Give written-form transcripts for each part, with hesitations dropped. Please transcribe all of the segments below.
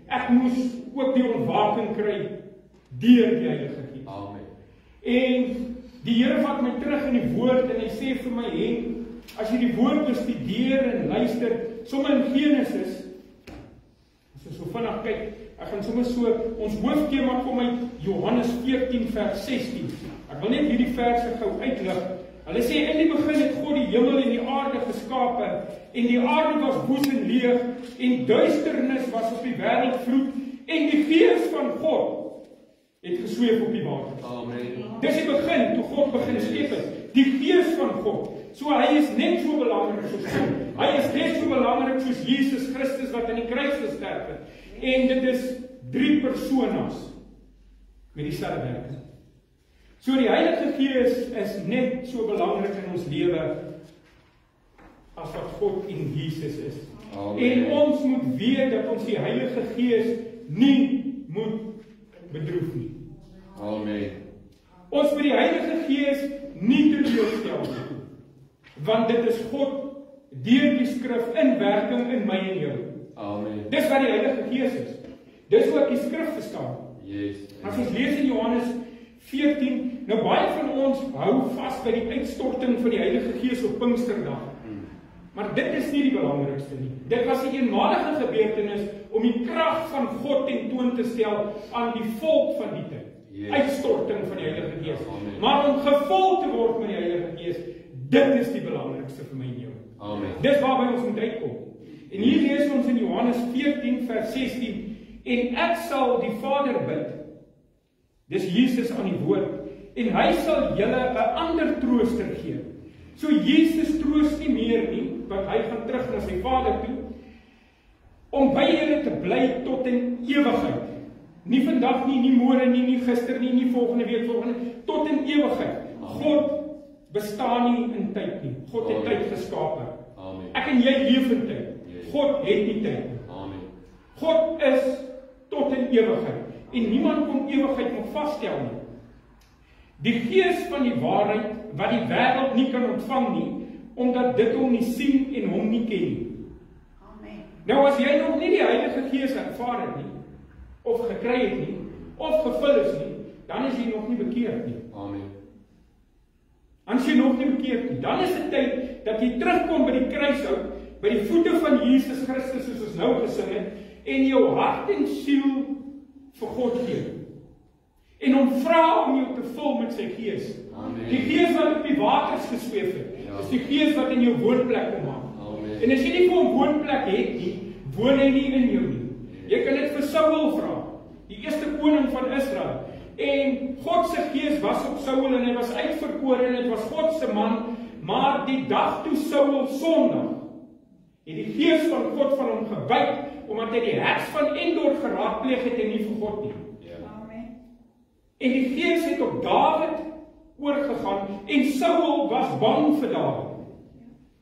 Ek moes ook die ontwaking kry deur die Heilige Gees. Amen. En die Here vat my terug in die woord en hy sê vir my, as jy die woord bestudeer en luister, sommer in Genesis, as jy so vinnig kyk, ek gaan sommer so, ons hooftema kom uit Johannes 14 vers 16. Ek wil net hierdie verse gou uitlig. Hulle sê, in die begin het God die hemel en die aarde geskape, en die aarde was woes en leeg, en duisternis was op die wêreld vloed, en die Gees van God het gesweef op die water. Amen. Dis die begin, toe God begin skep het. Die Gees van God. So hy is net so belangrik soos God. Hy is net so belangrik soos Jesus Christus wat aan die kruis gesterf het. En dit is 3 personas met dieselfde werk. So die Heilige Gees is net so belangrik in ons lewe as wat God en Jesus is. Amen. En ons moet weet dat ons die Heilige Gees nie moet bedroef nie. Amen. Ons moet die Heilige Gees nie teleurstel nie. Want dit is God deur die skrif in werking in my en jou. Amen. Dis wat die Heilige Gees is. Dis wat die skrif verstaan. Yes. As ons lees in Johannes 14, nou baie van ons hou vas by die uitstorting van die Heilige Gees op Pinksterdag. Maar dit is nie die belangrikste nie. Dit was 'n eenmalige gebeurtenis om die krag van God tentoon te stel aan die volk van die tyd. Uitstorting van die Heilige Gees. Maar om gevul te word met die Heilige Gees, dit is die belangrikste vir my en jou. Amen. Dis waarby ons moet uitkom. En hier lees ons in Johannes 14 vers 16, en ek sal die Vader bid, dis Jesus aan die woord, en hy sal julle 'n ander trooster gee. So Jesus troos nie meer nie, want hy gaan terug na sy Vader toe, om by julle te bly tot in ewigheid. Nie vandag nie, nie môre nie, nie gister nie, nie volgende week, tot in ewigheid. God bestaan nie in tyd nie. God het tyd geskape. Ek en jy leef in tyd. God het nie tyd nie. God is tot in ewigheid. En niemand kon ewigheid nog vasstel nie. Die Gees van die waarheid, wat die wêreld nie kan ontvang nie, omdat dit hom nie sien en hom nie ken nie. Nou as jy nog nie die Heilige Gees ervaar het nie, of gekry het nie, of gevul is nie, dan is jy nog nie bekeerd nie. Amen. As jy nog nie bekeerd nie, dan is dit tyd dat jy terugkom by die kruishout, by die voete van Jesus Christus, soos ons nou gesing het, en jou hart en siel vir God gee. En hom vra om jou te vul met sy Gees. Amen. Die Gees wat op die waters gesweef het, is die Gees wat in jou woonplek kom maak. Amen. En as jy nie vir hom woonplek het nie, woon hy nie in jou nie. Jy kan dit vir Saul vra, die eerste koning van Israel. En God se Gees was op Saul en hy was uitverkore en dit was God se man, maar die dag toe Saul sondig, het die Gees van God van hom gewyk, omdat hy die heks van Endor geraadpleeg het en nie vir God nie. En die Gees het op Dawid oorgegaan en Saul was bang vir Dawid,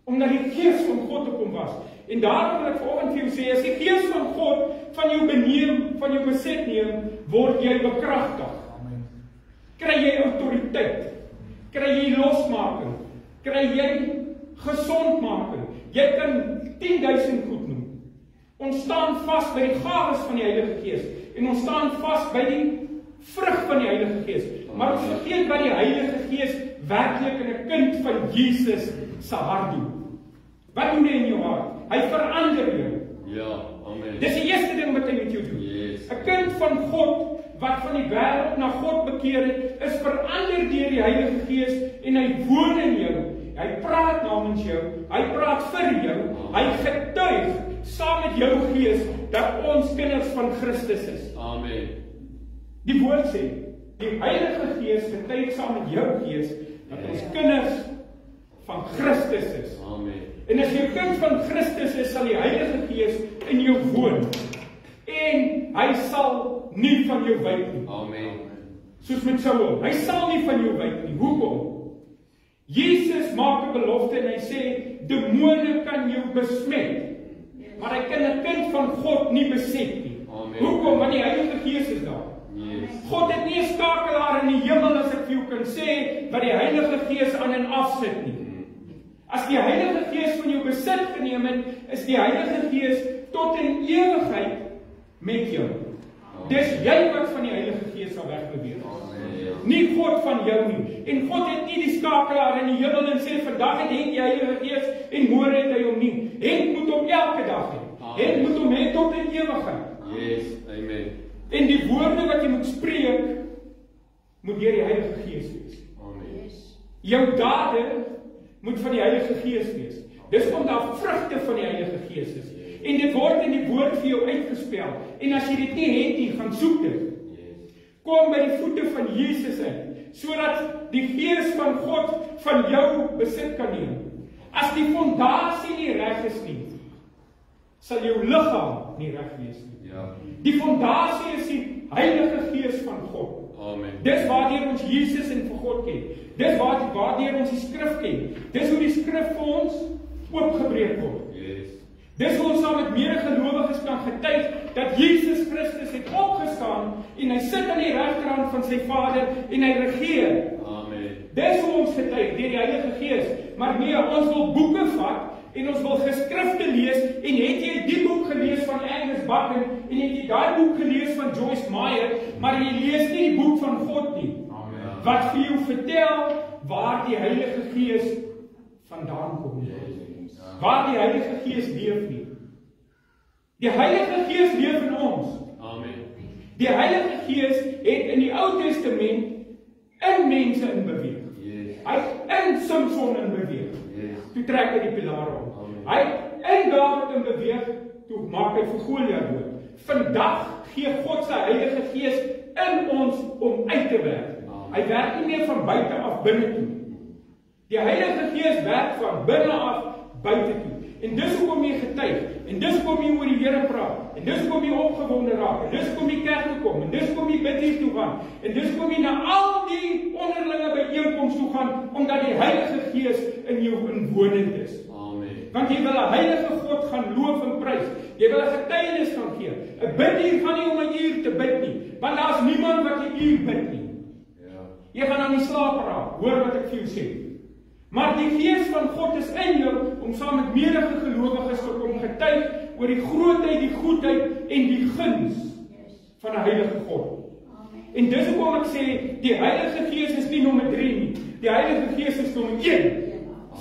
omdat die Gees van God op hom was. En daarom wil ek vanoggend vir jou sê, as die Gees van God van jou beneem, van jou beset neem, word jy bekragtig. Kry jy autoriteit, kry jy losmaking, kry jy gesondmaking. Jy kan 10.000 goed noem. Ons staan vas by die gawes van die Heilige Gees en ons staan vas by die vrug van die Heilige Gees. Maar ons vergeet wat die Heilige Gees werklik in 'n kind van Jesus se hart doen. Wat doen hy in jou hart? Hy verander jou. Ja, amen. Dis die eerste ding wat hy met jou doen. Yes. 'n Kind van God wat van die wêreld na God bekeer het, is verander deur die Heilige Gees en hy woon in jou. Hy praat namens jou, hy praat vir jou, hy getuig saam met jou gees dat ons kinders van Christus is. Amen. Die woord sê, die Heilige Gees getuig saam met jou gees dat ons kinders van Christus is. Amen. En as jy 'n kind van Christus is, sal die Heilige Gees in jou woon. En hy sal nie van jou wyk nie. Amen. Soos met Saul, hy sal nie van jou wyk nie. Hoekom? Jesus maak 'n belofte en hy sê, demone kan jou besmet, maar hy kan 'n kind van God nie beset nie. Amen. Hoekom? Want die Heilige Gees is daar. Yes. God het nie 'n skakelaar in die hemel, as ek vir jou kan sê, wat die Heilige Gees aan en af sit nie. As die Heilige Gees van jou besit geneem het, is die Heilige Gees tot in ewigheid met jou. Dis jy wat van die Heilige Gees sal wegbeweeg. Nie God van jou nie. En God het nie die skakelaar in die hemel en sê, vandag het die Heilige Gees en môre het hy hom nie. Henk moet hom elke dag hê. Henk moet hom hê tot in ewigheid. Yes, amen. En die woorde wat jy moet spreek, moet deur die Heilige Gees wees. Amen. Jou dade moet van die Heilige Gees wees. Dis omdat daar vrugte van die Heilige Gees is. En dit word in die woord vir jou uitgespel. En as jy dit nie het nie, gaan soek dit. Kom by die voete van Jesus uit, sodat die Gees van God van jou besit kan neem. As die fondasie nie reg is nie, sal jou liggaam nie reg wees nie. Ja. Die fondasie is die Heilige Gees van God. Amen. Dis waardeur ons Jesus en vir God ken. Dis waardeur ons die skrif ken. Dis hoe die skrif vir ons oopgebreek word. Yes. Dis hoe ons saam met medegelowiges kan getuig dat Jesus Christus het opgestaan en hy sit aan die regterhand van sy Vader en hy regeer. Amen. Dis hoe ons getuig deur die Heilige Gees. Maar nee, ons wil boeke vat en ons wil geskrifte lees en het jy die boek gelees van Angus Buchan en het jy daai boek gelees van Joyce Meyer, maar jy lees nie die boek van God nie. Amen. Wat vir jou vertel waar die Heilige Gees vandaan kom. waar die Heilige Gees leef nie. Die Heilige Gees leef in ons. Amen. Die Heilige Gees het in die Ou Testament in mense in beweeg. Yes. Hy het in Samson in beweeg. Yes. Toe trek hy die pilaar om. Amen. Hy het in Dawid in beweeg, toe maak hy vir Goliat dood. Vandag gee God se Heilige Gees in ons om uit te werk. Amen. Hy werk nie meer van buite af binne toe. Die Heilige Gees werk van binne af buite toe. En dis hoekom jy getuig, en dis hoekom jy oor die Here praat, en dis hoekom jy opgewonde raak, en dis hoekom jy kerk toe kom, en dis hoekom jy bid hier toe gaan, en dis hoekom jy na al die onderlinge byeenkomste toe gaan, omdat die Heilige Gees in jou inwonend is. Amen. Want jy wil 'n heilige God gaan loof en prys. Jy wil 'n getuienis gaan gee. 'n Bidduur gaan nie om 'n uur te bid nie, want daar's niemand wat 'n uur bid nie. Ja. Jy gaan aan die slaap raak, hoor wat ek vir jou sê. Maar die Gees van God is in jou om saam met menige gelowiges te kom getuig oor die grootheid, die goedheid en die guns van 'n heilige God. En dis hoekom ek sê die Heilige Gees is nie nommer 3 nie. Die Heilige Gees is nommer 1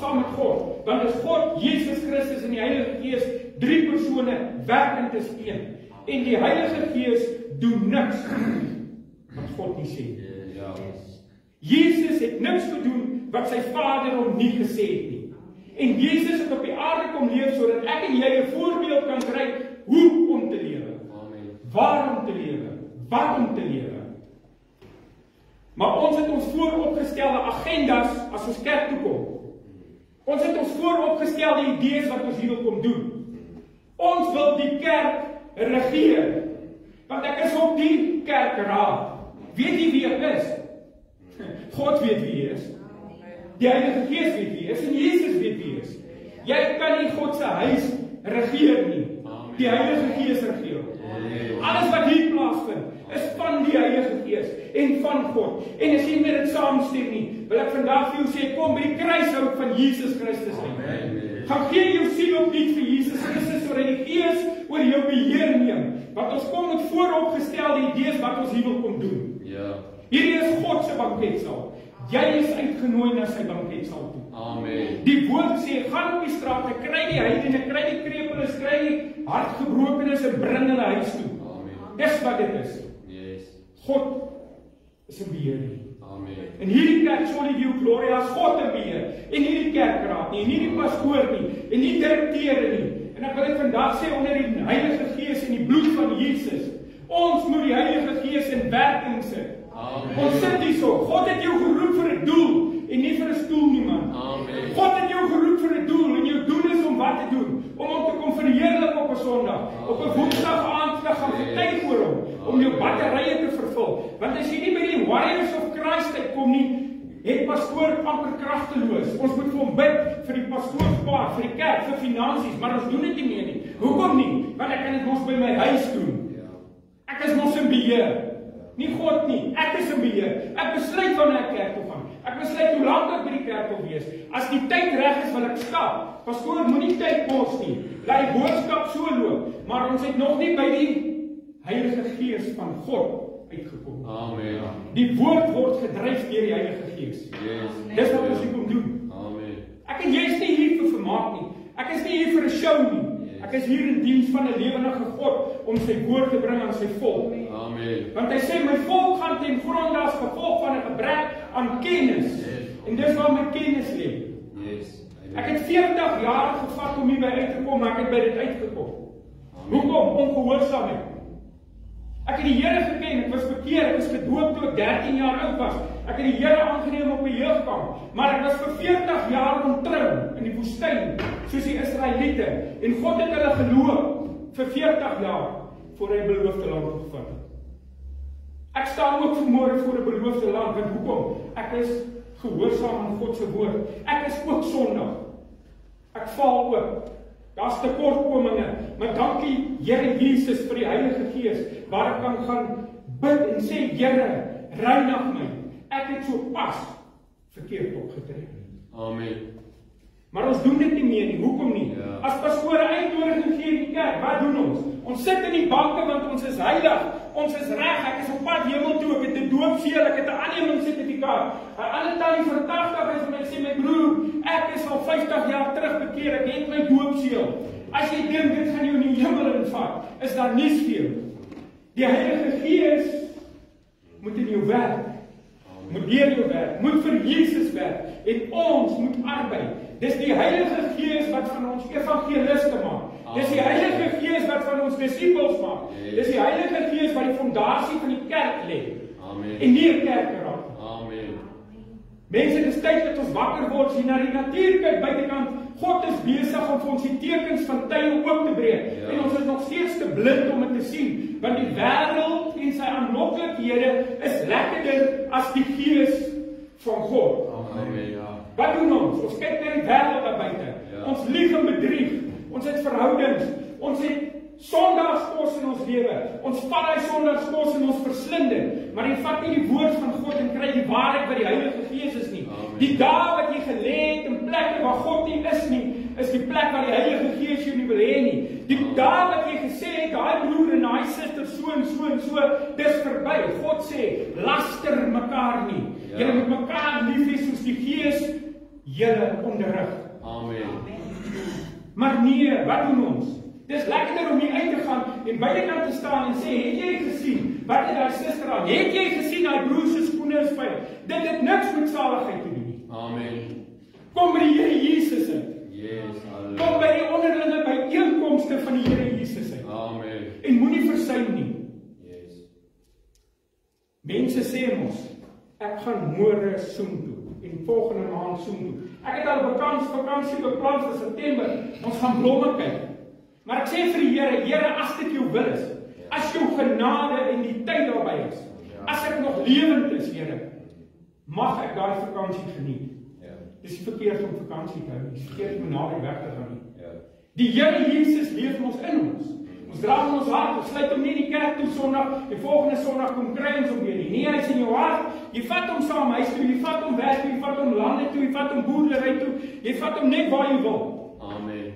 saam met God. Want is God, Jesus Christus en die Heilige Gees 3 persone werkend is 1. En die Heilige Gees doen niks wat God nie sê. Ja. Jesus het niks gedoen wat sy Vader hom nie gesê het nie. En Jesus het op die aarde kom leef sodat ek en jy 'n voorbeeld kan kry hoe om te lewe. Amen. Waar om te lewe, wat om te lewe. Maar ons het ons vooropgestelde agendas as ons kerk toe kom. Ons het ons vooropgestelde idees wat ons hier wil kom doen. Ons wil die kerk regeer. Want ek is op die kerkraad. Weet jy wie ek is? God weet wie hy is. Die Heilige Gees weet wie hy is en Jesus weet wie hy is. Jy kan nie God se huis regeer nie. Die Heilige Gees regeer. Alles wat hier plaasvind is van die Heilige Gees en van God. En as jy met dit saamstem nie, wil ek vandag vir jou sê, kom by die kruishout van Jesus Christus uit. Gaan gee jou siel opnuut vir Jesus Christus sodat die Gees oor jou beheer neem. Want ons kom met vooropgestelde idees wat ons hier wil kom doen. Ja. Hierdie is God se banketsaal. Jy is uitgenooi na sy banketsaal toe. Amen. Die woord sê, gaan op die strate, kry die heidene, kry die krepeles, kry die hartgebrokenes en bring hulle huis toe. Amen. Dis wat dit is. Yes. God is in beheer nie. Amen. En hierdie kerk Solideo Gloria is God in beheer. En nie die kerkraad nie, en nie die pastoor nie, en nie direkteure nie. En ek wil dit vandag sê onder die Heilige Gees en die bloed van Jesus. Ons moet die Heilige Gees in werking sit. Amen. Ons sit hierso. God het jou geroep vir 'n doel en nie vir 'n stoel nie, man. Amen. God het jou geroep vir 'n doel en jou doel is om wat te doen? Om hom te kom verheerlik op 'n Sondag, op 'n Woensdagaand te gaan getuig oor hom, om jou batterye te vervul. Want as jy nie by die Warriors of Christ uitkom nie, het pastoor amper kragteloos. Ons moet vir hom bid vir die pastoorspaar, vir die kerk, vir finansies, maar ons doen dit nie meer nie. Hoekom nie? Want ek kan dit mos by my huis doen. Ek is mos in beheer. Nie God nie, ek is in beheer. Ek besluit wanneer ek kerk toe gaan. Ek besluit hoe lank ek by die kerk wil wees. As die tyd reg is, wil ek stap. Pastoor, moenie tyd mors nie. Laat die boodskap so loop. Maar ons het nog nie by die Heilige Gees van God uitgekom. Amen. Die woord word gedryf deur die Heilige Gees. Yes. Dis wat ons hier kom doen. Amen. Ek en jy is nie hier vir vermaak nie. Ek is nie hier vir 'n show nie. Ek is hier in diens van 'n lewende God om sy woord te bring aan sy volk. Amen. Want hy sê my volk gaan ten gronde as gevolg van 'n gebrek aan kennis. Yes. En dis waar my kennis lê. Yes. Ek het 40 jaar gevat om hierby uit te kom, maar ek het by dit uitgekom. Hoekom? Ongehoorsaamheid. Ek het die Here geken, ek was bekeer, ek was gedoop toe ek 13 jaar oud was. Ek het die Here aangeneem op 'n jeugkamp, maar ek was vir 40 jaar ontrou in die woestyn, soos die Israeliete. En God het hulle geloop vir 40 jaar voor hy beloofde land gevat het. Ek staan ook vanmôre voor 'n beloofde land, want hoekom? Ek is gehoorsaam aan God se woord. Ek is ook sondig. Ek val ook. Daar's tekortkominge, maar dankie Here Jesus vir die Heilige Gees, waar ek kan gaan bid en sê, Here, reinig my. Ek het so pas verkeerd opgetree. Amen. Maar ons doen dit nie meer nie. Hoekom nie? Ja. As pastoor uitnodiging gee in die kerk, wat doen ons? Ons sit in die banke want ons is heilig. Ons is reg, ek is op pad hemel toe, ek het 'n doopseël, ek het 'n aanneemingssertifikaat. 'n Ander tannie van 80 is vir my sê, my broer, ek is al 50 jaar terug bekeer, ek het my doopseël. As jy dink dit gaan jou in die hemel invat, is daar niks vir jou. Die Heilige Gees moet in jou werk, moet deur jou werk, moet vir Jesus werk, en ons moet arbeid. Dis die Heilige Gees wat van ons evangeliste maak. Dis die Heilige Gees wat van ons disippels maak. Dis die Heilige Gees wat die fondasie van die kerk lê. En nie 'n kerkraad. Amen. Mense, dis tyd dat ons wakker word, sien na die natuur kyk buitekant. God is besig om vir ons die tekens van tye oop te breek. En ons is nog steeds te blind om dit te sien, want die wêreld en sy aanloklikhede is lekkerder as die Gees van God. Amen. Wat doen ons? Ons kyk na die wêreld daar buite. Ons lieg en bedrieg. Ons het verhoudings. Ons het sondagskos in ons lewe. Ons vat daai sondagskos en ons verslind dit. Maar jy vat nie die woord van God en kry die waarheid wat die Heilige Gees is nie. Die dae wat jy gelê het in plekke waar God nie is nie, is die plek waar die Heilige Gees jou nie wil hê nie. Die dae wat jy gesê het, daai broer en daai suster so en so en so, dis verby. God sê, laster mekaar nie. Julle moet mekaar lief hê soos die Gees julle onderrig. Amen. Maar nee, wat doen ons? Dis lekkerder om hier uit te gaan en buitekant te staan en sê, het jy gesien wat het daai suster aan? Het jy gesien daai broer se skoene is vuil? Dit het niks met saligheid te doen nie. Amen. Kom by die Here Jesus in. Yes, halleluja. Kom by die onderlinge byeenkomste van die Here Jesus in. Amen. En moenie versuim nie. Yes. Mense sê mos, ek gaan môre soen toe en volgende maand soen toe. Ek het al 'n vakansie beplan vir September. Ons gaan blomme kyk. Maar ek sê vir die Here, Here, as dit jou wil is, as jou genade en die tyd daarby is, as ek nog lewend is, Here, mag ek daai vakansie geniet. Dis nie verkeerd om vakansie te hou, dis verkeerd om naby weg te gaan nie. Die Here Jesus leef ons in ons. Ons dra in ons hart, ons sluit hom nie in die kerk toe Sondag, en volgende Sondag kom kry ons hom weer nie. Nee, hy is in jou hart. Jy vat hom saam huis toe, jy vat hom werk toe, jy vat hom lande toe, jy vat hom boerdery toe, jy vat hom net waar jy wil. Amen.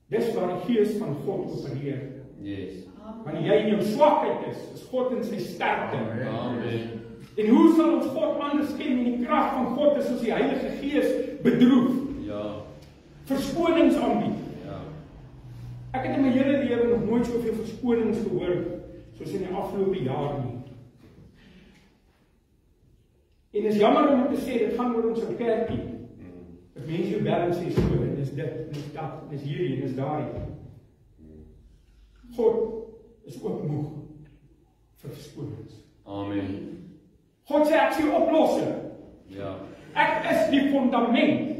Dis waar die Gees van God opereer. Yes. Wanneer jy in jou swakheid is God in sy sterkte. Amen. En hoe sal ons God anders ken en die krag van God is as die Heilige Gees bedroef? Ja. Verskonings aanbied. Ja. Ek het in my hele lewe nog nooit soveel verskonings gehoor soos in die afgelope jaar nie. En is jammer om te sê, dit gaan oor ons kerkie. Dat mense jou bel en sê, so, dis dit, dis dat, dis hierdie, dis daardie. God is ook moeg vir verskonings. Amen. God sê, ek is die oplosser. Ja. Ek is die fundament.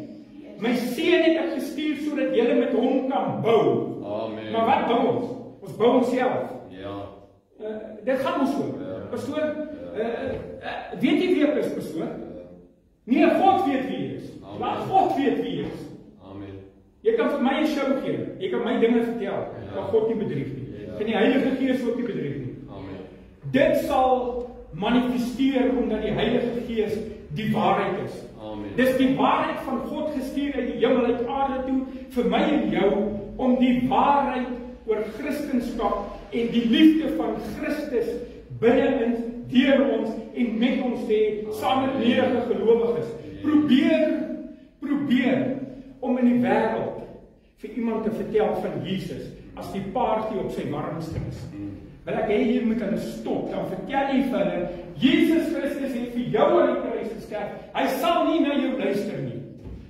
My seun het ek gestuur sodat julle met hom kan bou. Amen. Maar wat bou ons? Ons bou onsself. Ja. Dit gaan ons so. Pastoor, weet jy wie ek is, pastoor? Nee, God weet wie jy is. Maar God weet wie jy is. Amen. Jy kan vir my 'n show gee. Jy kan my dinge vertel. Maar God nie bedrieg nie. En die Heilige Gees ook nie bedrieg nie. Amen. Dit sal manifesteer omdat die Heilige Gees die waarheid is. Amen. Dis die waarheid van God gestuur uit die hemel uit aarde toe vir my en jou om die waarheid oor Christendom en die liefde van Christus binne in deur ons en met ons te hê saam met nederige gelowiges. Probeer om in die wêreld vir iemand te vertel van Jesus as die paartjie op sy warmste is. Wil ek hê jy moet aan stop, dan vertel jy vir hulle, Jesus Christus het vir jou aan die kruis gesterf. Hy sal nie na jou luister nie.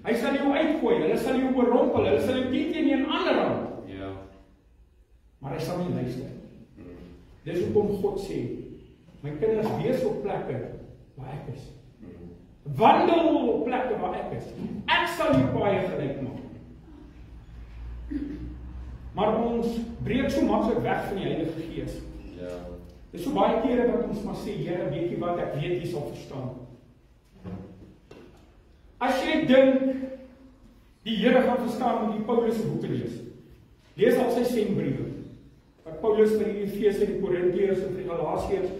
Hy sal jou uitgooi, hulle sal jou oorrompel, hulle sal jou teen een ander hand. Ja. Maar hy sal nie luister. Dis hoekom God sê, my kinders, wees op plekke waar ek is. Wandel op plekke waar ek is. Ek sal jou paai gelyk maak. Maar ons breek so maklik weg van die Heilige Gees. Ja. Dis so baie kere wat ons maar sê, Here, weet jy wat, ek weet jy sal verstaan. As jy dink die Here gaan verstaan met die Paulus se boeke lees. Lees al sy sendbriewe. Wat Paulus vir die Efese, die Korintiërs en die Galasiërs,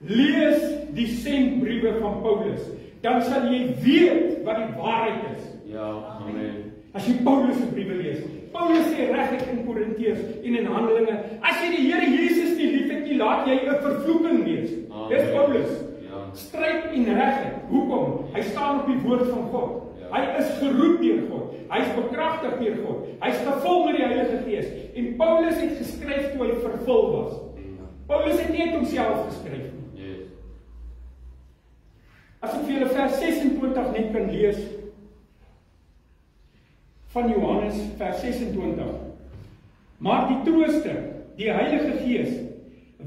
lees die sendbriewe van Paulus, dan sal jy weet wat die waarheid is. Ja, amen. As jy Paulus se briewe lees. Paulus sê reg, in Korintiërs en in Handelinge. As jy die Here Jesus nie liefhet nie, laat jy 'n vervloeking wees. Dis Paulus. Stryd en regheid. Hoekom? Hy staan op die woord van God. Hy is geroep deur God. Hy is bekragtig deur God. Hy is gevul met die Heilige Gees. En Paulus het geskryf toe hy vervul was. Paulus het nie homself geskryf nie. As ek vir julle vers 26 net kan lees van Johannes vers 26. Maar die Trooster, die Heilige Gees,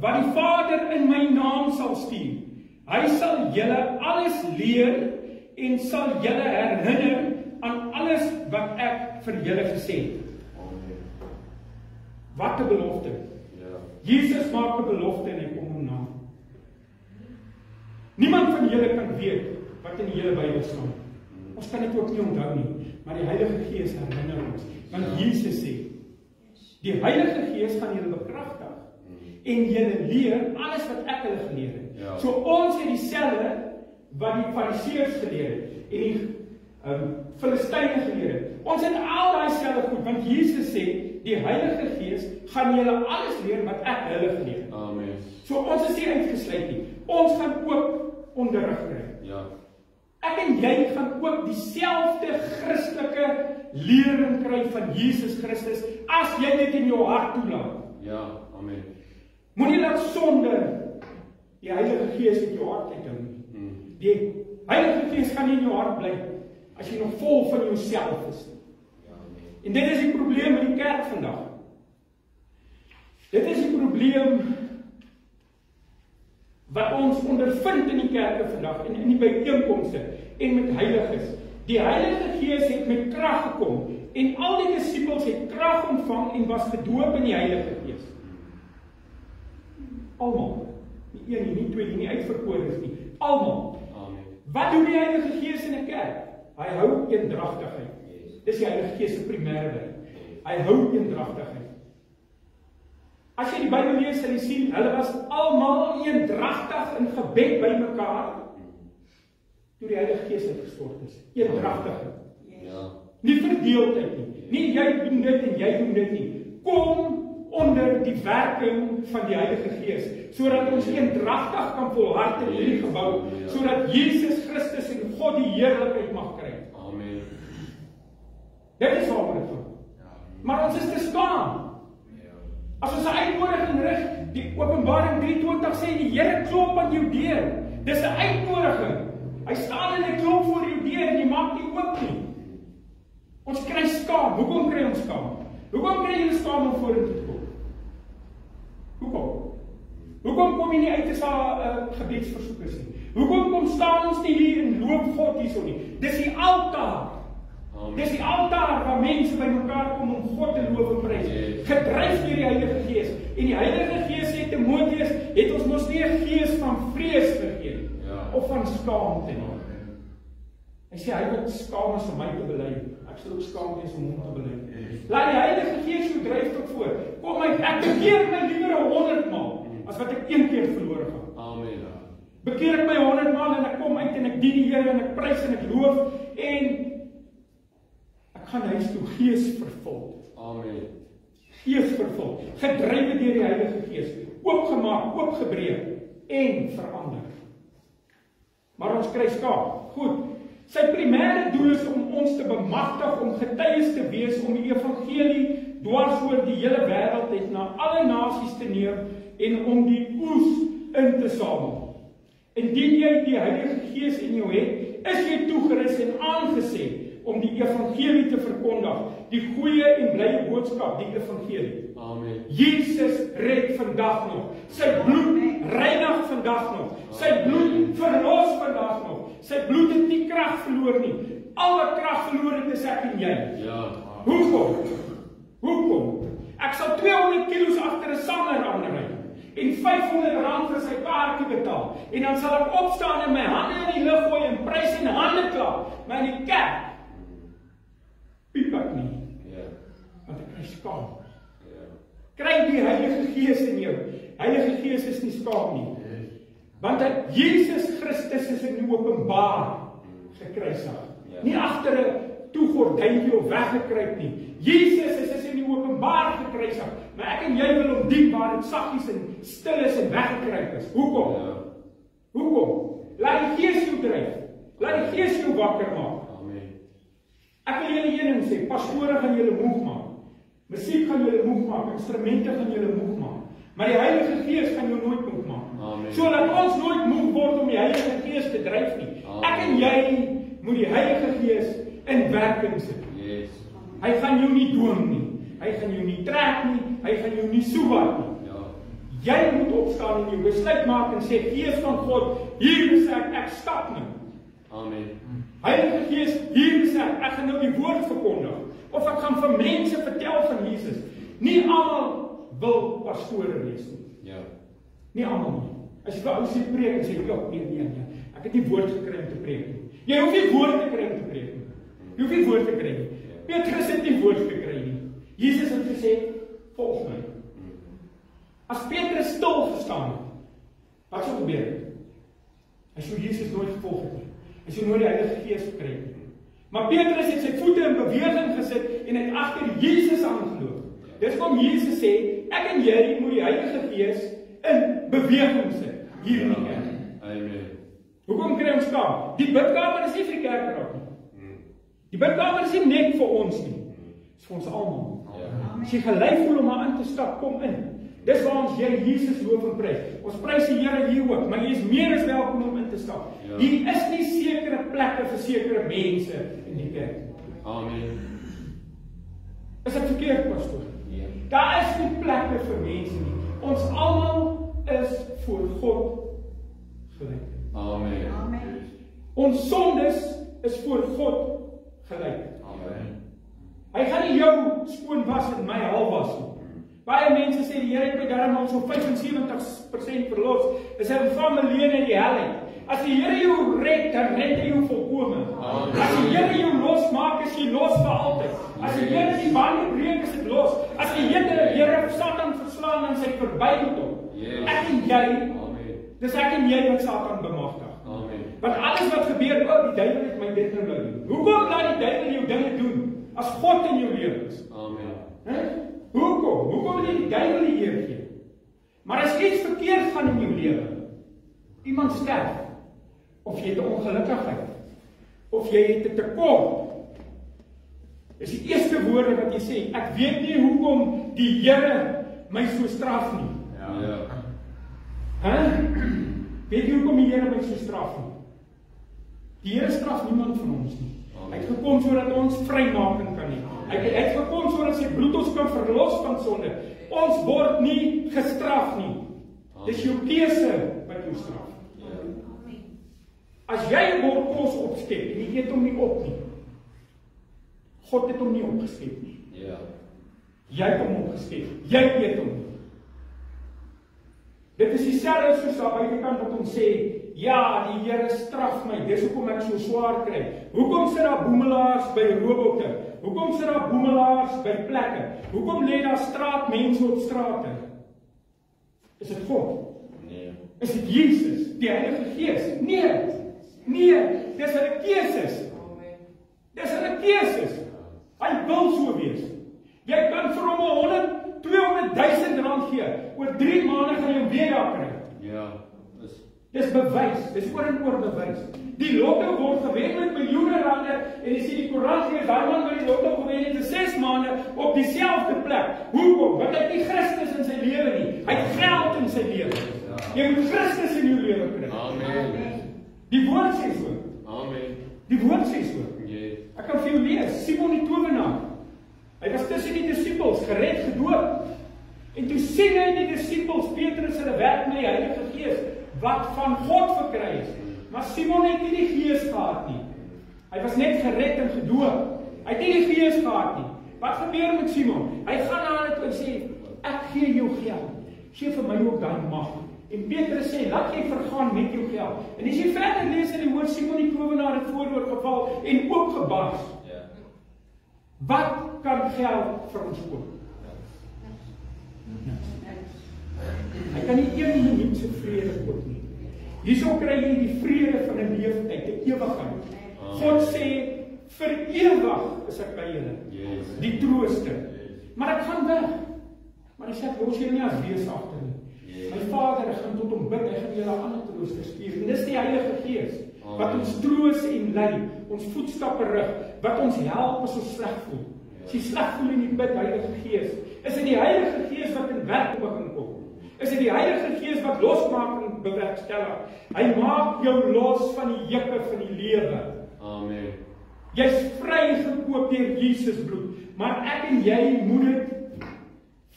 wat die Vader in my naam sal stuur, hy sal julle alles leer en sal julle herinner aan alles wat ek vir julle gesê het. Wat 'n belofte. Jesus maak 'n belofte en hy kom hom na. Niemand van julle kan weet wat in die hele Bybel staan. Ons kan dit ook nie onthou nie, maar die Heilige Gees herinner ons. Want Jesus sê, die Heilige Gees gaan julle bekragtig en julle leer alles wat ek hulle geleer het. So ons het dieselfde wat die Fariseërs geleer het en die Filistyne geleer het. Ons het al daai selfde goed, want Jesus sê, die Heilige Gees gaan julle alles leer wat ek hulle geleer het. Amen. So ons is nie uitgesluit nie. Ons gaan ook onderrig kry. Ek en jy gaan ook dieselfde Christelike lering kry van Jesus Christus, as jy dit in jou hart toelaat. Amen. Moenie laat sonde die Heilige Gees in jou hart uithou nie. Die Heilige Gees gaan nie in jou hart bly as jy nog vol van jouself is. En dit is die probleem in die kerk vandag. Dit is die probleem wat ons ondervind in die kerke vandag en in die byeenkomste en met heiliges. Die Heilige Gees het met krag gekom en al die disippels het krag ontvang en was gedoop in die Heilige Gees. Almal. Nie een nie, twee nie uitverkorenes nie. Almal. Wat doen die Heilige Gees in 'n kerk? Hy hou eendragtigheid. Dis die Heilige Gees se primêre werk. Hy hou eendragtigheid. As jy die Bybel lees, sal jy sien, hulle was almal eendragtig in gebed by mekaar toe die Heilige Gees uitgestort is. Eendragtigheid. Nie verdeeldheid nie. Nie jy doen dit en jy doen dit nie. Kom onder die werking van die Heilige Gees, sodat ons eendragtig kan volhard in hierdie gebou, sodat Jesus Christus en God die heerlikheid mag kry. Amen. Dit is waarom dit gaan. Maar ons is te skaam. As ons 'n uitnodiging rig, die Openbaring 3:20 sê die Here klop aan jou deur. Dis 'n uitnodiging. Hy staan en hy klop voor jou deur en jy maak nie oop nie. Ons kry skaam. Hoekom kry ons skaam? Hoekom kry jy skaam om vorentoe te kom? Hoekom kom jy nie uit as daar gebedsversoek is nie? Hoekom staan ons nie hier en loop God hierso nie? Dis die altaar. Dis die altaar waar mense by mekaar kom om God te loof en prys. Gedryf deur die Heilige Gees. En die Heilige Gees sê Timoteus, het ons mos nie 'n gees van vrees gegee of van skaamte nie. Hy sê hy wat skaam is om my te bely. Ek sal ook skaam wees om hom te bely. Laat die Heilige Gees jou dryf tot voor. Kom ek bekeer my liewer 100 maal as wat ek een keer verloor gaan. Amen. Bekeer ek my 100 maal en ek kom uit en ek dien die Here en ek prys en ek loof en ek gaan huis toe gees vervul. Amen. Gees vervul. Gedrywe deur die Heilige Gees. Oopgemaak, oopgebreek en verander. Maar ons kry skaam. Goed. Sy primêre doel is om ons te bemagtig om getuies te wees om die evangelie dwars oor die hele wêreld het na alle nasies te neem en om die oes in te samel. Indien jy die Heilige Gees in jou het, is jy toegerus en aangesê om die evangelie te verkondig, die goeie en blye boodskap, die evangelie. Amen. Jesus red vandag nog. Sy bloed reinig vandag nog. Sy bloed verlos vandag nog. Sy bloed het nie krag verloor nie. Al wat krag verloor het is ek en jy. Hoekom? Ek sal 200 kilos agter 'n sanger aanry en R500 vir sy kaartjie betaal. En dan sal ek opstaan en my hande in die lug gooi en prys en hande klap. Maar in die kerk piep ek nie. Want ek kry skaam. Kry die Heilige Gees in jou. Heilige Gees is nie skaam nie. Want Jesus Christus is in Openbaar gekruisig. Nie agter toe gordyntjie of weggekruip nie. Jesus is in die openbaar gekruisig, maar ek en jy wil hom dien waar dit saggies en stil is en weggekruip is. Hoekom? Ja. Hoekom? Laat die Gees jou dryf. Laat die Gees jou wakker maak. Amen. Ek wil julle een ding sê, pastore gaan julle moeg maak. Musiek gaan julle moeg maak, instrumente gaan julle moeg maak. Maar die Heilige Gees gaan jou nooit moeg maak. Amen. So laat ons nooit moeg word om die Heilige Gees te dryf nie. Amen. Ek en jy moet die Heilige Gees in werking sit. Yes. Hy gaan jou nie dwing nie. Hy gaan jou nie trek nie. Hy gaan jou nie soebat nie. Ja. Jy moet opstaan en jou besluit maak en sê, Gees van God, hier is ek stap nou. Amen. Heilige Gees, hier is ek gaan nou die woord verkondig. Of ek gaan vir mense vertel van Jesus. Nie almal wil pastore wees nie. Ja. Nie almal nie. As jy vir ou sê preek en sê, nee. Ek het nie woord gekry om te preek nie. Jy hoef nie woord te kry om te preek nie. Jy hoef nie woord te kry nie. Petrus het nie woord gekry nie. Jesus het gesê, volg my. As Petrus stil gestaan het, wat sou gebeur? Hy sou Jesus nooit gevolg het nie. Hy sou nooit die Heilige Gees gekry het nie. Maar Petrus het sy voete in beweging gesit en het agter Jesus aangeloop. Dis hoekom Jesus sê, ek en jy moet die Heilige Gees in beweging sit. Hier in die kerk. Amen. Hoekom kry ons kamer? Die bidkamer is nie vir die kerkraad nie. Die bidkamer is nie net vir ons nie. Dit is vir ons almal. Ja. As jy gelei voel om aan te stap, kom in. Dis waar ons Here Jesus loof en prys. Ons prys die Here hier ook, maar jy is meer as welkom om in te stap. Ja. Hier is nie sekere plekke vir sekere mense in die kerk. Amen. Is dit verkeerd, pastoor? Ja. Daar is nie plekke vir mense nie. Ons almal is voor God gelyk. Amen. Ons sondes is voor God gelyk. Amen. Hy gaan nie jou skoon was en my hal was nie. Baie mense sê die Here het my darm al so 75% verlos. Is hy van miljoene in die hel uit. As die Here jou red, dan red hy jou volkome. As die Here jou losmaak, is jy los vir altyd. As die Here die bande breek, is dit los. As die Here Satan verslaan, dan sy verby met hom. Ek en jy, dis ek en jy wat Satan bemagtig. Want alles wat gebeur, die duiwel het my dit nou doen. Hoekom laat die duiwel jou dinge doen, as God in jou lewe is? Hoekom? Hoekom wil jy die duiwel die eer gee? Maar as iets verkeerd gaan in jou lewe, iemand sterf, of jy het 'n ongelukkigheid, of jy het 'n tekort, is die eerste woorde wat jy sê, ek weet nie hoekom die Here my so straf nie. Weet jy hoekom die Here my so straf nie? Die Here straf niemand van ons nie. Hy het gekom sodat ons vrymaking kan hê. Hy het gekom sodat sy bloed ons kan verlos van sonde. Ons word nie gestraf nie. Dis jou keuse wat jou straf. As jy 'n bord kos opskep en jy eet hom nie op nie, God het hom nie opgeskep nie. Jy het hom opgeskep. Jy eet hom nie. Dit is dieselfde soos daar buitekant wat ons sê, ja, die Here straf my, dis hoekom ek so swaar kry. Hoekom sit daar boemelaars by robotte? Hoekom sit daar boemelaars by plekke? Hoekom lê daar straatmense op strate? Is dit God? Nee. Is dit Jesus, die Heilige Gees? Nee, dis hulle keuses. Dis hulle keuses. Hy wil so wees. Jy kan vir hom 100, 200.000 rand gee. Oor 3 maande gaan jy weer daar kry. Ja. Dis bewys, dis oor en oor bewys. Die lotto word gewen met miljoene rande en jy sien die koerant gee, daai man wat die lotto gewen het vir 6 maande op dieselfde plek. Hoekom? Want hy het nie Christus in sy lewe nie. Hy het geld in sy lewe. Jy moet Christus in jou lewe kry. Amen. Die woord sê so. Amen. Die woord sê so. Yes. Ek kan vir jou lees, Simon die towenaar. Hy was tussen die disippels, gered, gedoop. En toe sien hy die disippels, Petrus hulle werk met die Heilige Gees, wat van God verkry is. Maar Simon het nie die Gees gehad nie. Hy was net gered en gedoop. Hy het nie die Gees gehad nie. Wat gebeur met Simon? Hy gaan na hulle toe en sê, ek gee jou geld. Gee vir my ook daai mag. En Petrus sê, laat jy vergaan met jou geld. En as jy verder lees in die woord, Simon die towenaar het vooroor geval en oopgebars. Wat kan geld vir ons koop? Hy kan nie 1 minuut se vrede koop nie. Hierso kry jy die vrede van 'n leeftyd, 'n ewigheid. God sê, vir ewig is ek by julle. Yes. Die trooster. Yes. Maar ek gaan weg. Maar hy sê ek los julle nie as wees agter nie. Yes. My Vader, ek gaan tot hom bid, hy gaan julle 'n ander trooster stuur. En dis die Heilige Gees wat Amen. ons troos en lei, ons voetstappe rig, wat ons help as ons sleg voel. As jy sleg voel en jy bid Heilige Gees, is dit die Heilige Gees wat in werk begin kom. Is dit die Heilige Gees wat losmaking bewerkstellig. Hy maak jou los van die jikke van die lewe. Amen. Jy's vrygekoop deur Jesus bloed, maar ek en jy moet dit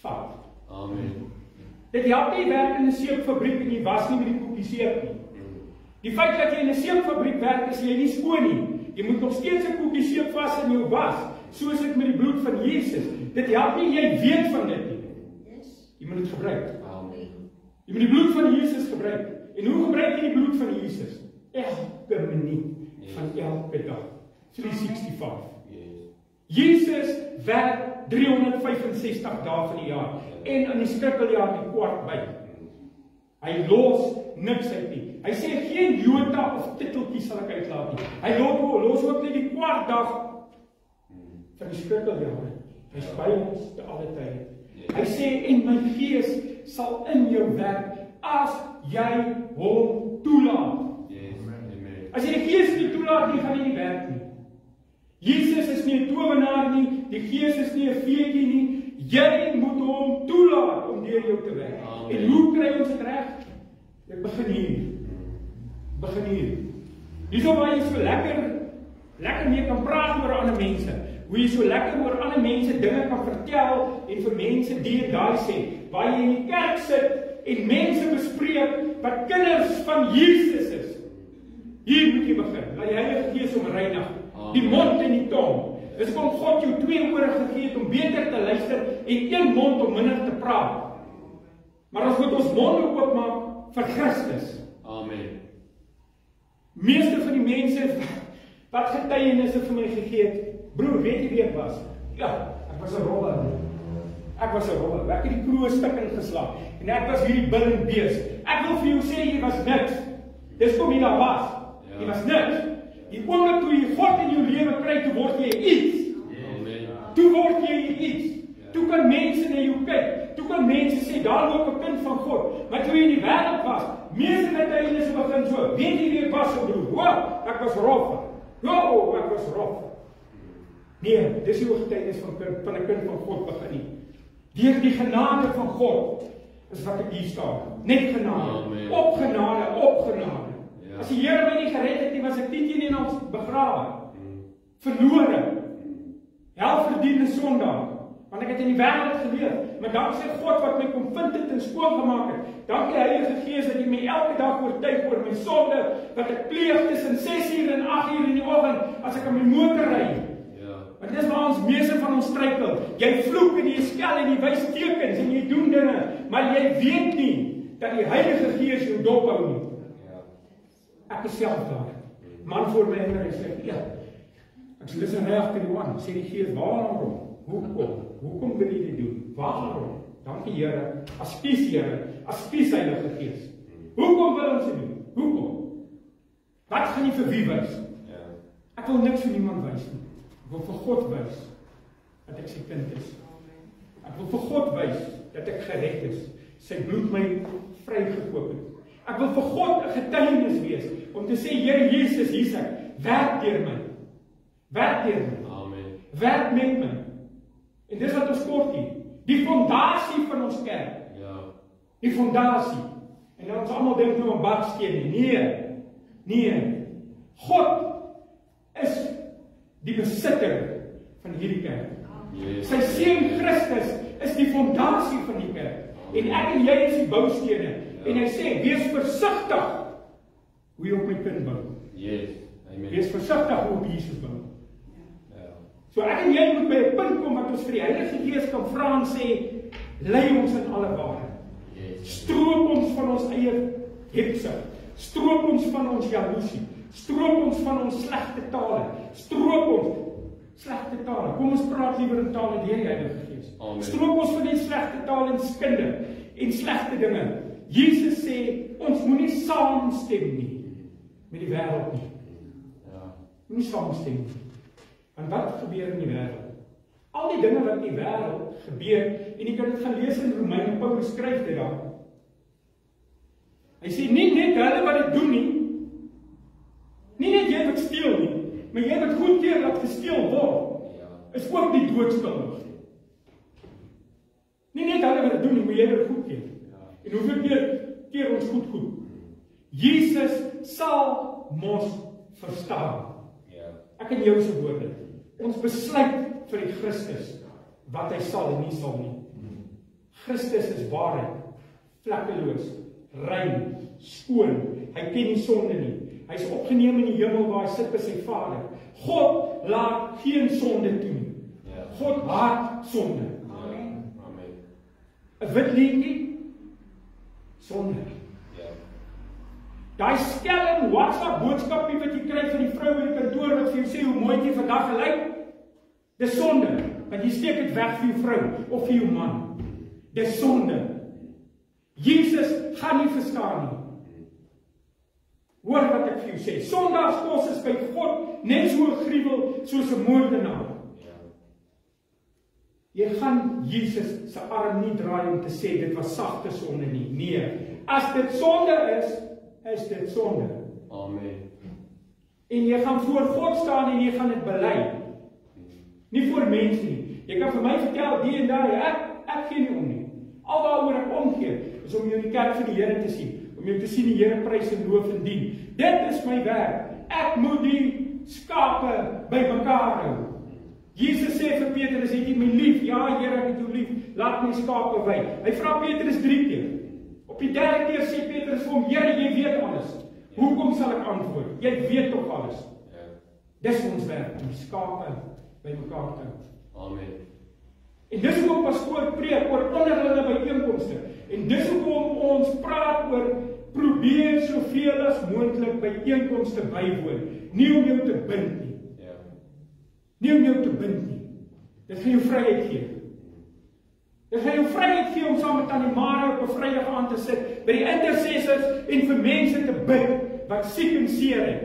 vat. Amen. Dit help nie werk in 'n seepfabriek en jy was nie met die koekie seep nie. Die feit dat jy in 'n seepfabriek werk, is jy nie skoon nie. Jy moet nog steeds 'n koekie seep vas in jou was, soos dit met die bloed van Jesus. Dit help nie jy weet van dit nie. Jy moet dit gebruik. Amen. Jy moet die bloed van Jesus gebruik. En hoe gebruik jy die bloed van Jesus? Elke minuut van elke dag. 365. Yes. Jesus werk 365 dae van die jaar. En in die skrikkeljaar die kwart by. Hy los niks uit nie. Hy sê geen jota of titeltjie sal ek uitlaat nie. Hy los ook net die kwart dag van die skrikkeljaar. Hy's by ons te alle tye. Hy sê en my Gees sal in jou werk as jy hom toelaat. Yes. Amen. As jy die Gees nie toelaat nie, gaan hy nie werk nie. Jesus is nie 'n towenaar nie, die Gees is nie 'n feetjie nie. Jy moet hom toelaat om deur jou te werk. Amen. En hoe kry ons dit reg? Dit begin hier. Begin hier. Hierso waar jy so lekker mee kan praat oor ander mense. Hoe jy so lekker oor ander mense dinge kan vertel en vir mense die en daai sê. Waar jy in die kerk sit en mense bespreek wat kinders van Jesus is. Hier moet jy begin. Laat die Heilige Gees hom reinig. Die mond en die tong. Dis om God jou 2 ore gegee het om beter te luister en 1 mond om minder te praat. Maar as moet ons monde oopmaak vir Christus. Amen. Meeste van die mense wat getuienisse vir my gegee het, broer, weet jy wie ek was? Ja, ek was 'n robber. Ek was 'n robber. Ek het die kroeg stuk ingeslaan en ek was hierdie bil en bees. Ek wil vir jou sê jy was niks. Dis kom jy daar was. Jy was niks. Die oomblik toe jy God in jou lewe kry, toe word jy iets. Amen. Toe word jy iets. Toe kan mense na jou kyk. Toe kan mense sê, daar loop 'n kind van God. Maar toe jy in die wêreld was, meeste getuienisse begin so. Weet jy wie ek was, broer? Wow, ek was rof. Wow, ek was rof. Nee, dis die getuienis van 'n kind van God begin nie. Deur die genade van God is wat ek hier staan. Net genade. Amen. Op genade, op genade. Ja. As die Here my nie gered het nie, was ek 10 in ons begrawe. Verlore. Hel verdiende sondaar. Want ek het in die wêreld geleef, maar dankie God wat my kom vind het en skoon gemaak het. Dankie Heilige Gees dat jy my elke dag oortuig oor my sonde wat ek pleeg tussen 6:00 en 8:00 in die oggend as ek aan my motor ry. Ja. Want dis waar ons meeste van ons struikel. Jy vloek en jy skel en jy wys tekens en jy doen dinge, maar jy weet nie dat die Heilige Gees jou dophou nie. Ek is self daar. Man voor my en hy sê, ja, ek sê, dis 'n regte one, sê die Gees, waarom? Hoekom wil jy dit doen? Waarom? Dankie Here, aspies Here, aspies Heilige Gees. Hoekom wil ons dit doen? Hoekom? Wat gaan jy vir wie wys? Ek wil niks vir niemand wys nie. Ek wil vir God wys dat ek sy kind is. Ek wil vir God wys dat ek gered is. Sy bloed my vrygekoop het. Ek wil vir God 'n getuienis wees om te sê, Here Jesus, hier's ek. Werk deur my. Werk deur my. Amen. Werk met my. En dis wat ons kort hier. Die fondasie van ons kerk. Ja. Die fondasie. En dan ons almal dink nou aan bakstene. Nee. God is die besitter van hierdie kerk. Yes. Sy seun Christus is die fondasie van die kerk. En ek en jy is die boustene. En hy sê, wees versigtig hoe jy op my kind bou. Yes. Amen. Wees versigtig hoe op Jesus bou. So ek en jy moet by 'n punt kom wat ons vir die Heilige Gees kan vra en sê, lei ons in alle waarheid. Yes. Stroop ons van ons eie hebsug. Stroop ons van ons jaloesie. Stroop ons van ons slegte tale. Stroop ons slegte tale. Kom ons praat liewer in tale deur die Heilige Gees. Amen. Stroop ons van die slegte tale en skinde en slegte dinge. Jesus sê, ons moenie saamstem nie met die wêreld nie. Ja. Moenie saamstem nie. En wat gebeur in die wêreld? Al die dinge wat in die wêreld gebeur, en jy kan dit gaan lees in Romeine, Paulus skryf dit daar. Hy sê, nie net hulle wat dit doen nie net jy wat steel nie, maar jy wat goedkeur dat gesteel word, is ook die doodskuldig. Nie net hulle wat dit doen nie, maar jy wat goedkeur. En hoeveel keer ons goed? Jesus sal mos verstaan. Ek en jou se woorde. Ons besluit vir die Christus, wat hy sal en nie sal nie. Christus is waarheid, vlekkeloos, rein, skoon, hy ken nie sonde nie. Hy is opgeneem in die hemel waar hy sit by sy Vader. God laat geen sonde toe nie. God haat sonde. Amen. 'n Wit leentjie, sonde. Daai skelm WhatsApp boodskapie wat jy kry van die vrou by die kantoor wat vir jou sê hoe mooi jy vandag gelyk, dis sonde, want jy steek dit weg vir jou vrou of vir jou man. Dis sonde. Jesus gaan nie verstaan nie. Hoor wat ek vir jou sê. Sondagskos is by God net so gruwel soos 'n moordenaar. Jy gaan Jesus se arm nie draai om te sê dit was sagte sonde nie. Nee, as dit sonde is dit sonde. Amen. En jy gaan voor God staan en jy gaan dit bely. Nie voor mense nie. Jy kan vir my vertel die en daai, ek gee nie om nie. Al waaroor ek omgee, is om jou in die kerk van die Here te sien, om jou te sien die Here prys en loof en dien. Dit is my werk. Ek moet die skape bymekaar hou. Jesus sê vir Petrus, het jy my lief? Ja, Here, ek het jou lief. Laat my skape wy. Hy vra Petrus 3 keer. Op die 3de keer sê Petrus vir hom, Here, jy weet alles. Hoekom sal ek antwoord? Jy weet tog alles. Dis ons werk, om die skape bymekaar te hou. Amen. En dis hoekom pastoor preek oor onderlinge byeenkomste. En dis hoekom ons praat oor probeer soveel as moontlik byeenkomste bywoon. Nie om jou te bind nie. Nie om jou te bind nie. Dit gaan jou vryheid gee. Dit gaan jou vryheid gee om saam met Tannie Mara op 'n Vrydag aand te sit by die intercessors en vir mense te bid wat siek en seer het.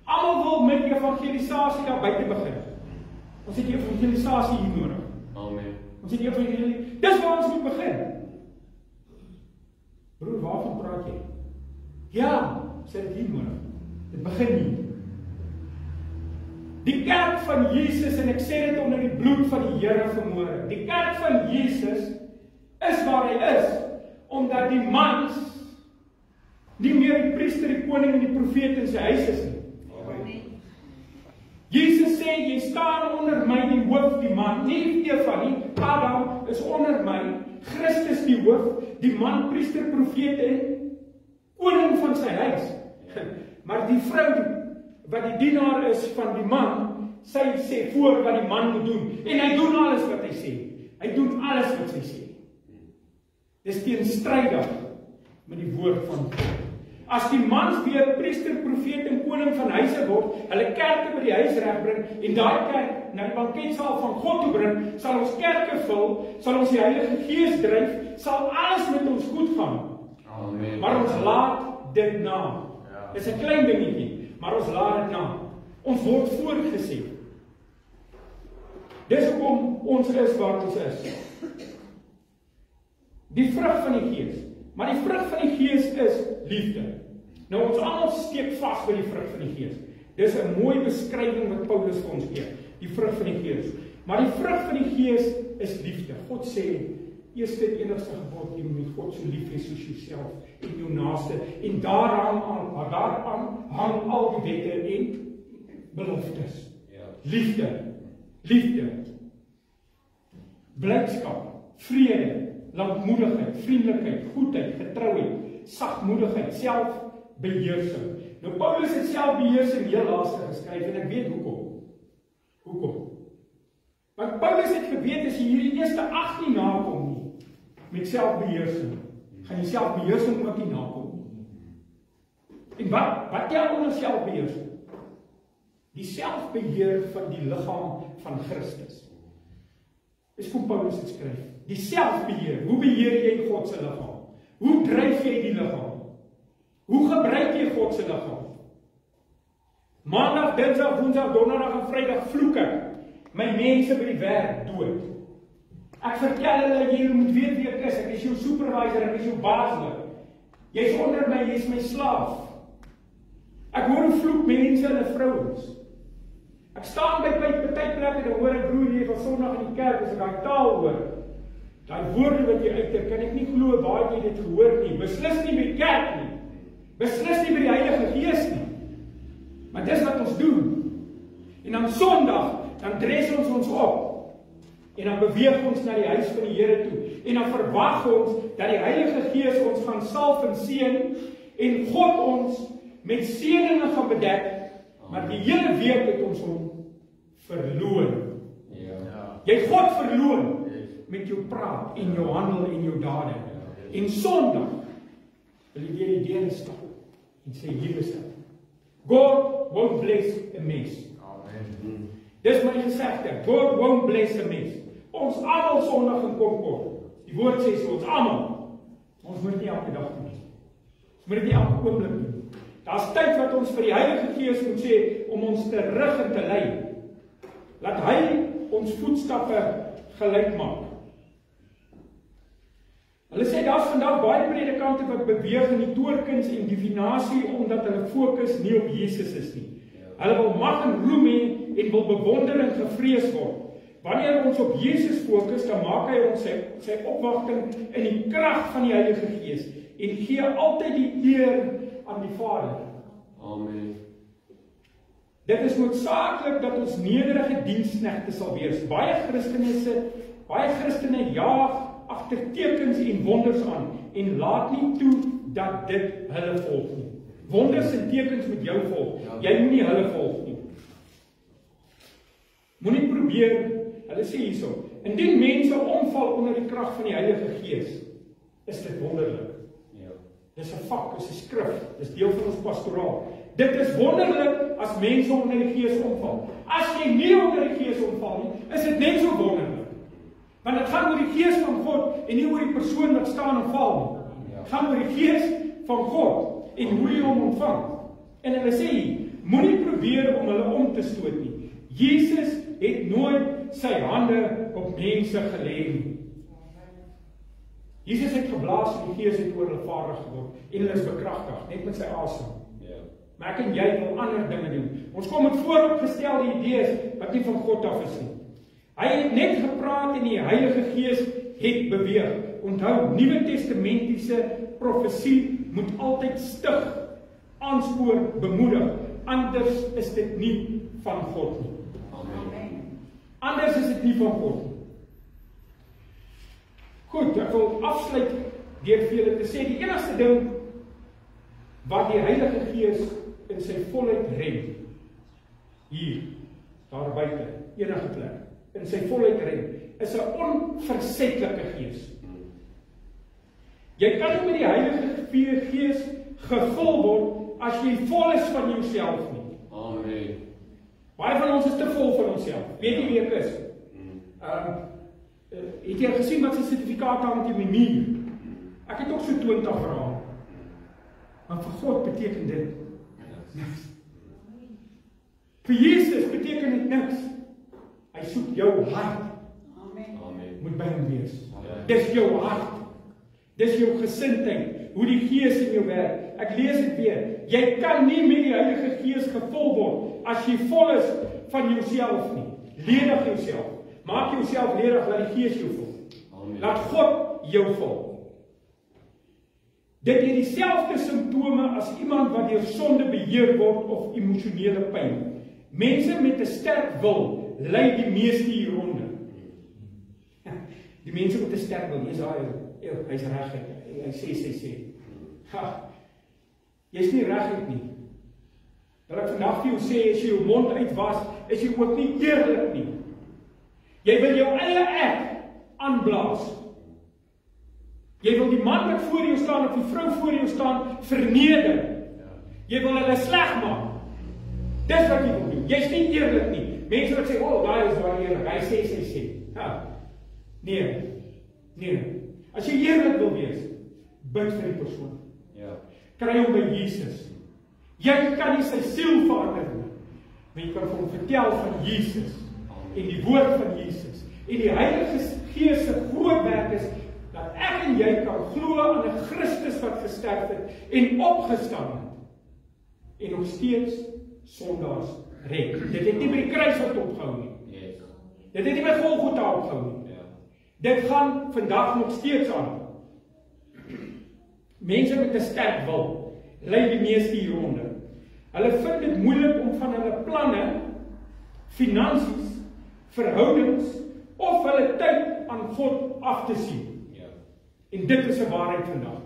Almal wil met evangelisasie daar buite begin. Ons het evangelisasie hier nodig. Amen. Ons het evangelisasie. Dis waar ons moet begin. Broer, waarvan praat jy? Ja, sê dit hier nodig. Dit begin hier. Die kerk van Jesus, en ek sê dit onder die bloed van die Here vanmôre. Die kerk van Jesus is waar hy is, omdat die mans nie meer die priester, die koning en die profeet in sy huis is nie. Jesus sê, jy staan onder my, die hoof, die man, nie Eva nie, Adam is onder my, Christus die hoof, die man, priester, profeet en koning van sy huis. Maar die vrou wat die dienaar is van die man, sy sê voor wat die man moet doen. En hy doen alles wat hy sê. Hy doen alles wat sy sê. Dis teenstrydig met die woord van God. As die mans weer priester, profeet en koning van huise word, hulle kerke by die huis regbring en daai kerk na die banketsaal van God toe bring, sal ons kerke vul, sal ons die Heilige Gees dryf, sal alles met ons goed gaan. Amen. Maar ons laat dit na. Dis 'n klein dingetjie, maar ons laat dit na. Ons word voorgesê. Dis hoekom ons is waar ons is. Die vrug van die Gees. Maar die vrug van die Gees is liefde. Nou ons almal steek vas by die vrug van die Gees. Dis 'n mooi beskrywing wat Paulus vir ons gee. Die vrug van die Gees. Maar die vrug van die Gees is liefde. God sê, eerste en enigste gebod, jy moet God so lief hê soos jouself en jou naaste. En daaraan hang al die wette en beloftes. Liefde. Liefde. Blydskap, vrede, lankmoedigheid, vriendelikheid, goedheid, getrouheid, sagmoedigheid, selfbeheersing. Nou Paulus het selfbeheersing heel laaste geskryf en ek weet hoekom. Hoekom? Want Paulus het geweet as jy hierdie eerste 8 nie nakom nie met selfbeheersing, gaan jy selfbeheersing ook nie nakom nie. En wat tel onder selfbeheersing? Die selfbeheer van die liggaam van Christus. Dis hoe Paulus dit skryf. Die selfbeheer. Hoe beheer jy God se liggaam? Hoe dryf jy die liggaam? Hoe gebruik jy God se liggaam? Maandag, dinsdag, woensdag, donderdag en vrydag vloek ek my mense by die werk dood. Ek vertel hulle, jy moet weet wie ek is jou supervisor, ek is jou baas. Jy is onder my, jy is my slaaf. Ek hoor hoe vloek mense hulle vrouens. Ek staan by party plekke, dan hoor ek broer, jy van Sondag in die kerk, as ek daai taal hoor, daai woorde wat jy uiter, kan ek nie glo waar jy dit gehoor nie, beslis nie by die kerk nie, beslis nie by die Heilige Gees nie, maar dis wat ons doen. En dan Sondag, dan dres ons op, en dan beweeg ons na die huis van die Here toe, en dan verwag ons, dat die Heilige Gees ons gaan salf en seën, en God ons met seëninge gaan bedek, maar die hele week het ons hom verloon. Jy het God verloon met jou praat en jou handel en jou dade. En Sondag wil jy deur die deure stap en sê, hier is ek. God won't bless a mess. Dis my gesegde, God won't bless a mess. Ons almal Sondag in Concord. Die woord sê ons almal. Ons moet nie elke dag doen. Ons moet nie elke oomblik doen. Daar's tyd wat ons vir die Heilige Gees moet sê, om ons te rig en te lei. Laat hy ons voetstappe gelyk maak. Hulle sê, daar's vandag baie predikante wat beweeg in die toorkuns en divinasie, omdat hulle fokus nie op Jesus is nie. Hulle wil mag en roem hê, en wil bewonder en gevrees word. Wanneer ons op Jesus fokus, dan maak hy ons sy opwagting in die krag van die Heilige Gees, en gee altyd die eer aan die Vader. Amen. Dit is noodsaaklik dat ons nederige diensknegte sal wees. Baie Christene jaag agter tekens en wonders aan, en laat nie toe dat dit hulle volg nie. Wonders en tekens moet jou volg. Jy moet nie hulle volg nie. Moenie probeer, hulle sê hierso, indien mense omval onder die krag van die Heilige Gees, is dit wonderlik. Dis 'n vak, dis 'n skrif, dis deel van ons pastoraal. Dit is wonderlik as mense onder die Gees omval. As jy nie onder die Gees omval nie, is dit net so wonderlik. Want dit gaan oor die Gees van God en nie oor die persoon wat staan en val nie. Dit gaan oor die Gees van God en hoe jy hom ontvang. En hulle sê, moenie probeer om hulle om te stoot nie. Jesus het nooit sy hande op mense gelê nie. Jesus het geblaas en die Gees het oor hulle vaardig geword en hulle is bekragtig, net met sy asem. Maar ek en jy wil ander dinge doen. Ons kom met vooropgestelde idees wat nie van God af is nie. Hy het net gepraat en die Heilige Gees het beweeg. Onthou, Nuwe Testamentiese profesie moet altyd stig, aanspoor, bemoedig. Anders is dit nie van God nie. Amen. Anders is dit nie van God nie. Goed, ek wil afsluit deur vir julle te sê, die enigste ding wat die Heilige Gees in sy volheid red, hier, daar buite, enige plek, in sy volheid red, is 'n onversetlike Gees. Jy kan nie met die Heilige Gees gevul word as jy vol is van jouself nie. Amen. Baie van ons is te vol van onsself. Weet jy wie ek is? Het jy gesien wat sy sertifikaat hang teen my muur? Ek het ook so 20 verhaal. Maar vir God beteken dit niks. Vir Jesus beteken dit niks. Hy soek jou hart. Amen. Moet by hom wees. Dis jou hart. Dis jou gesindheid. Hoe die Gees in jou werk. Ek lees dit weer. Jy kan nie met die Heilige Gees gevul word as jy vol is van jouself nie. Ledig jouself. Maak jouself ledig, laat die Gees jou vul. Amen. Laat God jou vul. Dit het dieselfde simptome as iemand wat deur sonde beheer word of emosionele pyn. Mense met 'n sterk wil ly die meeste hieronder. Die mense met 'n sterk wil, hy's reg, hy sê. Jy's nie reg nie. Wil ek vandag vir jou sê, as jy jou mond uitwas, is jy ook nie eerlik nie. Jy wil jou eie ek aanblaas. Jy wil die man wat voor jou staan of die vrou voor jou staan verneder. Jy wil hulle sleg maak. Dis wat jy wil doen. Jy's nie eerlik nie. Mense wat sê, daai is baie eerlik. Hy sê. Nee. As jy eerlik wil wees, bid vir die persoon. Kry hom by Jesus. Jy kan nie sy siel verander nie. Maar jy kan vir hom vertel van Jesus en die woord van Jesus. En die Heilige Gees se groot werk is dat ek en jy kan glo aan 'n Christus wat gesterf het en opgestaan het. En nog steeds sondaars red. Dit het nie by die kruis opgehou nie. Dit het nie by Golgotha opgehou nie. Dit gaan vandag nog steeds aan. Mense met 'n sterk wil lei die meeste hieronder. Hulle vind dit moeilik om van hulle planne, finansies, verhoudings of hulle tyd aan God af te sien. En dit is 'n waarheid vandag.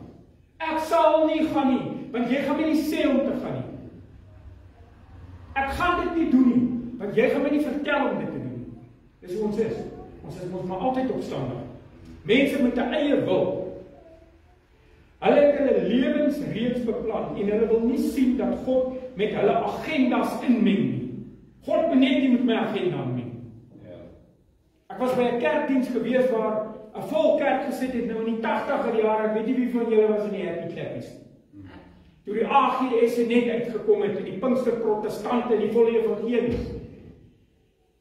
Ek sal nie gaan nie, want jy gaan my nie sê om te gaan nie. Ek gaan dit nie doen nie, want jy gaan my nie vertel om dit te doen nie. Dis hoe ons is. Ons is maar altyd opstandig. Mense met 'n eie wil. Hulle het hulle lewens reeds beplan en hulle wil nie sien dat God met hulle agendas inmeng nie. God moet net nie met my agenda inmeng. Ek was by 'n kerkdiens gewees waar 'n vol kerk gesit het nou in die 80er jare. Ek weet nie wie van julle was in die Happy Clappies. Toe die AGS net uitgekom het en die Pinkster Protestante en die volle evangelies.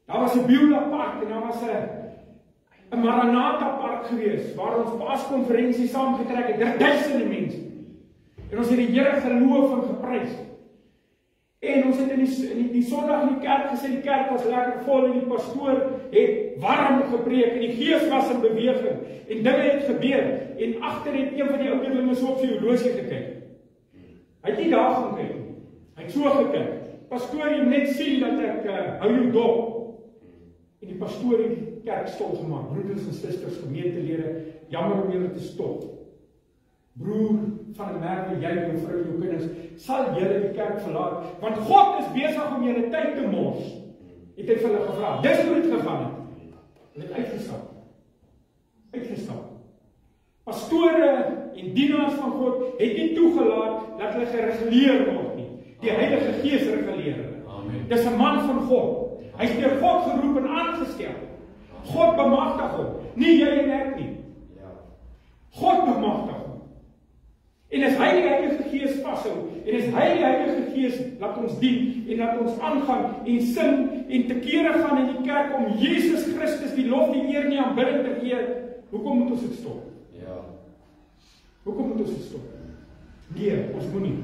Daar was 'n Beulah Park en daar was 'n Maranatha Park gewees waar ons paaskonferensie saamgetrek het, duisende mense. En ons het die Here geloof en geprys. En ons het in die Sondag in die kerk gesê, die kerk was lekker vol en die pastoor het warm gepreek en die Gees was in beweging en dinge het gebeur en agter het een van die ouderlinge so op sy horlosie gekyk. Hy het nie daar gaan kyk nie. Hy het so gekyk. Pastoor, jy net sien dat ek hou jou dop. En die pastoor het die kerk stil gemaak. Broeders en susters, gemeentelede, jammer om julle te stop. Broer van 'n merwe, jy en jou vrou en jou kinders, sal julle die kerk verlaat, want God is besig om julle tyd te mors. Het hy vir hulle gevra. Dis hoe dit gegaan het. Hulle het uitgestap. Pastore en dienaars van God het nie toegelaat dat hulle gereguleer word nie. Die Heilige Gees reguleer hulle. Dis 'n man van God. Hy is deur God geroep en aangestel. God bemagtig hom, nie jy en ek nie. God bemagtig hom. En as hy die Heilige Gees vashou, en as hy die Heilige Gees laat ons dien, en laat ons aangaan, en sing, en te kere gaan in die kerk, om Jesus Christus die lof, die eer, en die aanbidding te gee, hoekom moet ons dit stop? Hoekom moet ons dit stop? Nee, ons moet nie.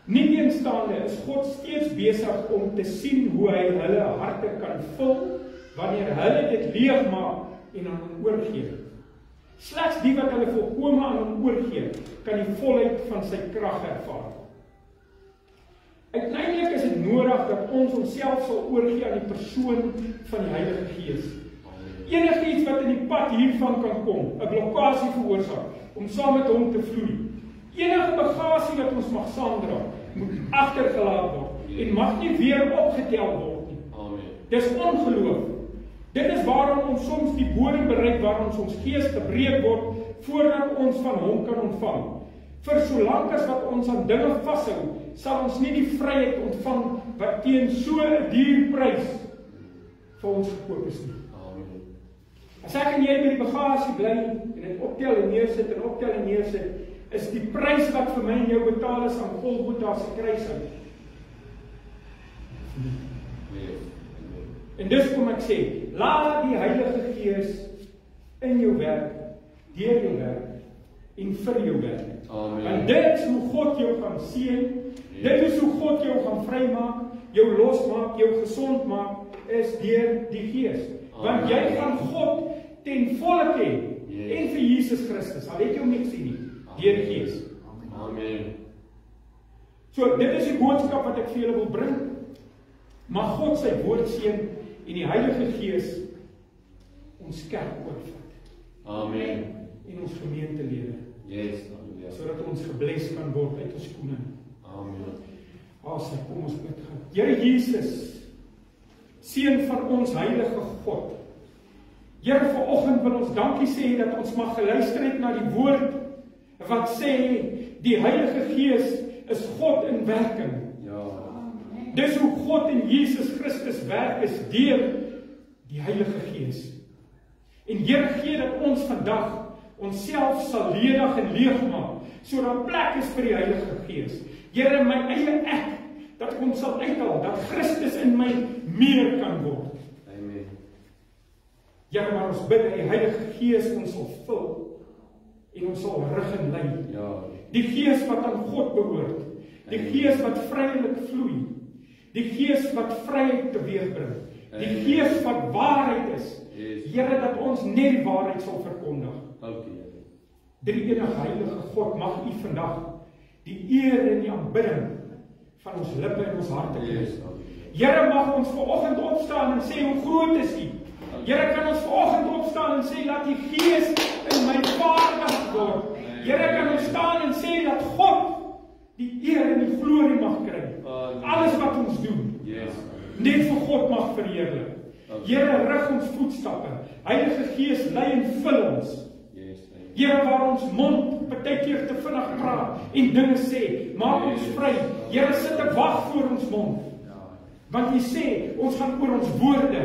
Nieteenstaande is God steeds besig om te sien hoe hy hulle harte kan vul, wanneer hulle dit leegmaak en aan hom oorgee. Slegs die wat hulle volkome aan hom oorgee, kan die volheid van sy krag ervaar. Uiteindelik is dit nodig dat ons onsself sal oorgee aan die persoon van die Heilige Gees. Enigiets wat in die pad hiervan kan kom, 'n blokkasie veroorsaak, om saam met hom te vloei. Enige bagasie wat ons mag saamdra, moet agtergelaat word en mag nie weer opgetel word nie. Dis ongeloof. Dit is waarom ons soms die bodem bereik waar ons gees gebreek word voordat ons van hom kan ontvang. Vir solank as wat ons aan dinge vashou, sal ons nie die vryheid ontvang wat teen so 'n duur prys vir ons gekoop is nie. As ek en jy by die bagasie bly en dit optel en neersit, is die prys wat vir my en jou betaal is aan Golgotha se kruising. En dis kom ek sê, laat die Heilige Gees in jou werk, deur jou werk en vir jou werk. Want dit is hoe God jou gaan seën, dit is hoe God jou gaan vrymaak, jou losmaak, jou gesond maak, is deur die Gees. Want jy gaan God ten volle ken, en vir Jesus Christus, al het jy hom nie gesien nie, deur die Gees. Amen. So, dit is die boodskap wat ek vir julle wil bring. Mag God sy woord seën en die Heilige Gees ons kerk oorvat. Amen. En ons gemeentelede. Sodat ons gebless kan word uit ons skoene. Amen. Kom ons bid. Here Jesus, seën van ons heilige God. Here, vanoggend wil ons dankie sê dat ons mag geluister het na die woord wat sê die Heilige Gees is God in werking. Dis hoe God in Jesus Christus werk is deur die Heilige Gees. En Here, gee dat ons vandag onsself sal ledig en leeg maak, sodat plek is vir die Heilige Gees. Here, my eie ek dat ek hom sal uithaal, dat Christus in my meer kan word. Amen. Here, maar ons bid dat die Heilige Gees ons sal vul en ons sal rig en lei. Ja. Die Gees wat aan God behoort, die Gees wat vrylik vloei, die Gees wat vryheid teweegbring, die Gees wat waarheid is. Here, dat ons net die waarheid sal verkondig. Drie enige heilige God, mag U vandag die eer en die aanbidding van ons lippe en ons harte kry. Here, mag ons vanoggend opstaan en sê, hoe groot is U? Here, kan ons vanoggend opstaan en sê, laat die Gees in my vaardig word. Here, kan ons staan en sê, dat God die eer en die glorie mag kry. Alles wat ons doen, net vir God mag verheerlik. Here, rig ons voetstappe. Heilige Gees, lei en vul ons. Here, waar ons mond partykeer te vinnig praat en dinge sê, maak ons vry. Here, sit 'n wag voor ons mond. Want U sê, ons gaan oor ons woorde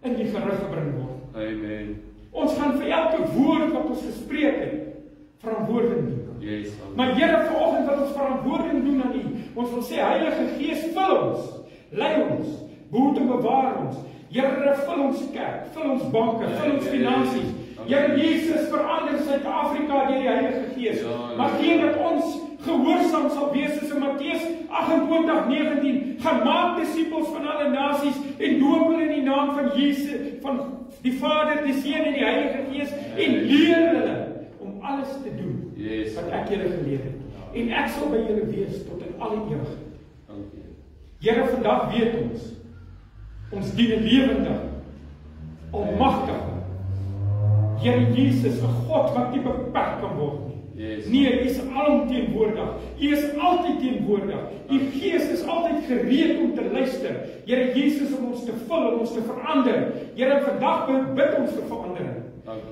in die gerig gebring word. Amen. Ons gaan vir elke woord wat ons gespreek het, verantwoording doen. Maar Here, vanoggend wil ons verantwoording doen aan U. Ons wil sê, Heilige Gees, vul ons, lei ons, behoed en bewaar ons. Here, vul ons kerk, vul ons banke, vul ons finansies. Here Jesus, verander Suid-Afrika deur die Heilige Gees. Maar gee dat ons gehoorsaam sal wees soos in Matteus 28:19, gaan maak disippels van alle nasies en doop hulle in die naam van Jesus, van die Vader, die Seun en die Heilige Gees, en leer hulle om alles te doen wat ek julle geleer het. En ek sal by julle wees tot in alle ewigheid. Here, vandag weet ons dien 'n lewende, almagtige Here Jesus, 'n God wat nie beperk kan word nie. Nee, U is alomteenwoordig. U is altyd teenwoordig. U Gees is altyd gereed om te luister. Here Jesus, om ons te vul, om ons te verander. Here, vandag bid ons vir verandering.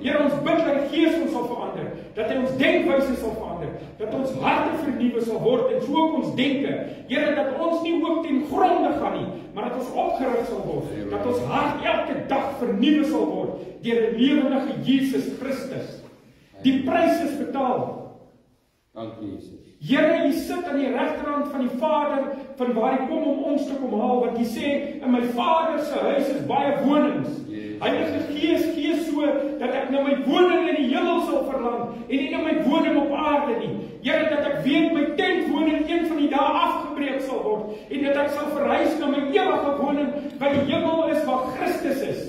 Here, ons bid dat die Gees ons sal verander, dat Hy ons denkwyse sal verander, dat ons harte vernuwe sal word en so ook ons denke. Here, dat ons nie ook ten gronde gaan nie, maar dat ons opgerig sal word, dat ons hart elke dag vernuwe sal word deur die lewendige Jesus Christus. Die prys is betaal. Dankie Jesus. Here, U sit aan die regterhand van die Vader, van waar Hy kom om ons te kom haal, want U sê, in my Vader se huis is baie wonings. Heilige Gees, gee so, dat ek na my woning in die hemel sal verlang, en nie na my woning op aarde nie. Here, dat ek weet, my tentwoning een van die dae afgebreek sal word, en dat ek sal verhuis na my ewige woning, wat die hemel is, waar Christus is.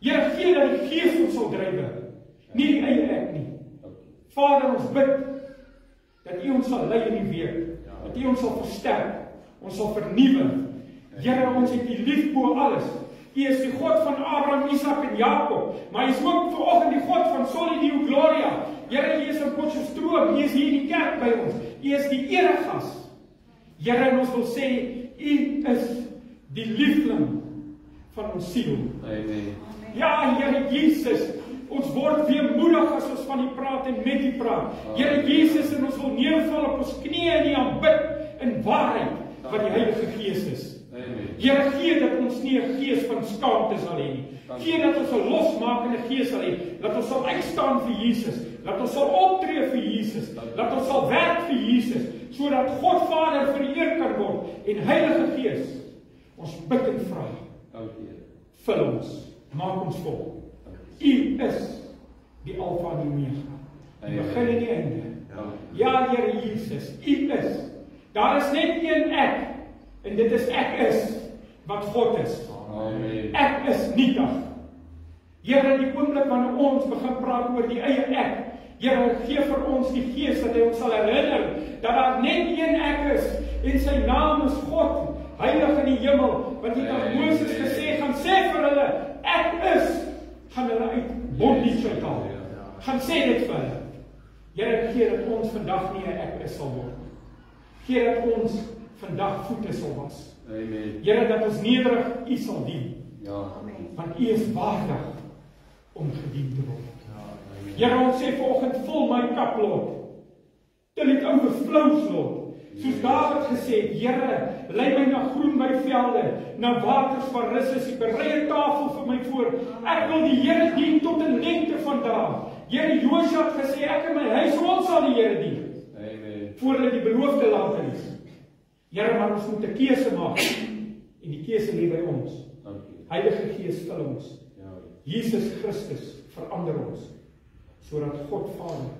Here, gee dat die Gees ons sal drywe, nie die eie ek nie. Vader, ons bid, dat U ons sal lei in die week, dat U ons sal versterk, ons sal vernuwe. Here, ons het U lief bo alles. U is die God van Abraham, Isak en Jakob, maar U is ook vanoggend die God van Soli Deo Gloria. Here, U is in Potchefstroom, U is hier in die kerk by ons, U is die eregas. Here, en ons wil sê, U is die liefling van ons siel. Amen. Ja, Here Jesus, ons word weemoedig as ons van U praat en met U praat. Here Jesus, en ons wil neerval op ons knieë en U aanbid in waarheid wat die Heilige Gees is. Here, gee dat ons nie 'n gees van skaamte sal hê nie. Gee dat ons 'n losmakende gees sal hê, dat ons sal uitstaan vir Jesus, dat ons sal optree vir Jesus, dat ons sal werk vir Jesus, sodat God Vader vereer kan word. En Heilige Gees, ons bid en vra, vul ons, maak ons vol. U is die Alfa en die Omega, die begin en die einde. Ja, Here Jesus, U is. Daar is net een ek, en dit is ek is wat God is. Amen. Ek is nietig. Here, die oomblik wanneer ons begin praat oor die eie ek, Here, gee vir ons die Gees dat Hy ons sal herinner dat daar net een ek is en sy naam is God, heilig in die hemel, wat Hy aan Moses gesê, gaan sê vir hulle, ek is, gaan hulle uit bondage uithaal. Gaan sê dit vir hulle. Here, gee dat ons vandag nie 'n ek is sal word. Gee dat ons vandag voete sal was. Amen. Here, dat ons nederig U sal dien. Ja. Want U is waardig om gedien te word. Here, ons sê vanoggend, vul my kap, Lord, till it overflows, Lord. Soos Dawid gesê het, Here, lei my na groen weivelde, na waters van rus is, U berei 'n tafel vir my voor. Ek wil die Here dien tot in lengte van dae. Here, Josua het gesê, ek en my huis, ons sal die Here dien. Amen. Voor hulle die beloofde land is. Here, maar ons moet 'n keuse maak. En die keuse lê by ons. Dankie. Heilige Gees vul ons. Ja. Jesus Christus verander ons, sodat God Vader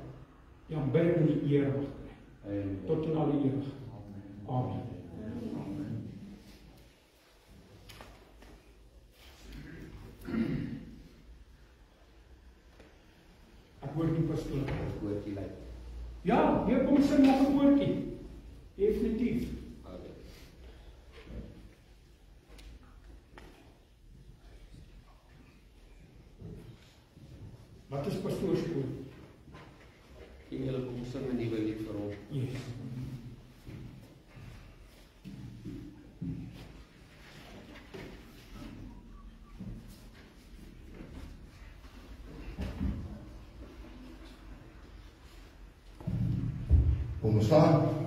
die aanbidding en die eer mag kry. Amen. Tot in alle ewigheid. Amen. Ek hoor die pastoor. Woordjie lei. Ja, hier kom sing nog 'n woordjie. Definitief. Okay. Wat is pastoor se woord? En julle kom sing 'n nuwe lied vir hom. Yes. Kom ons staan.